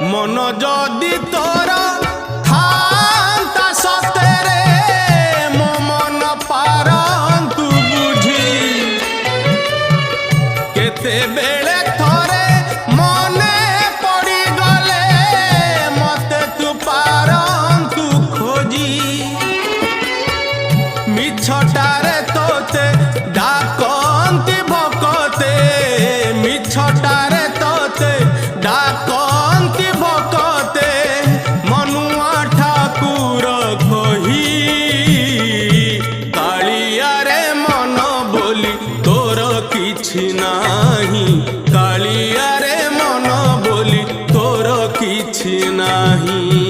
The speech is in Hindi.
मन जदि तोर थांता सतेरे मो मन पारंतु बुझी केते बेले थोरे मने पड़ी गले मते तू पारंतु खोजी मिछटारे तोते डाकंती भकते मिछटारे तोते डाकंती भकते मनुआ ठाकुर कही कालिया रे मन बोली तोर किछि नाही कालिया रे मन बोली तोर किछि नाही।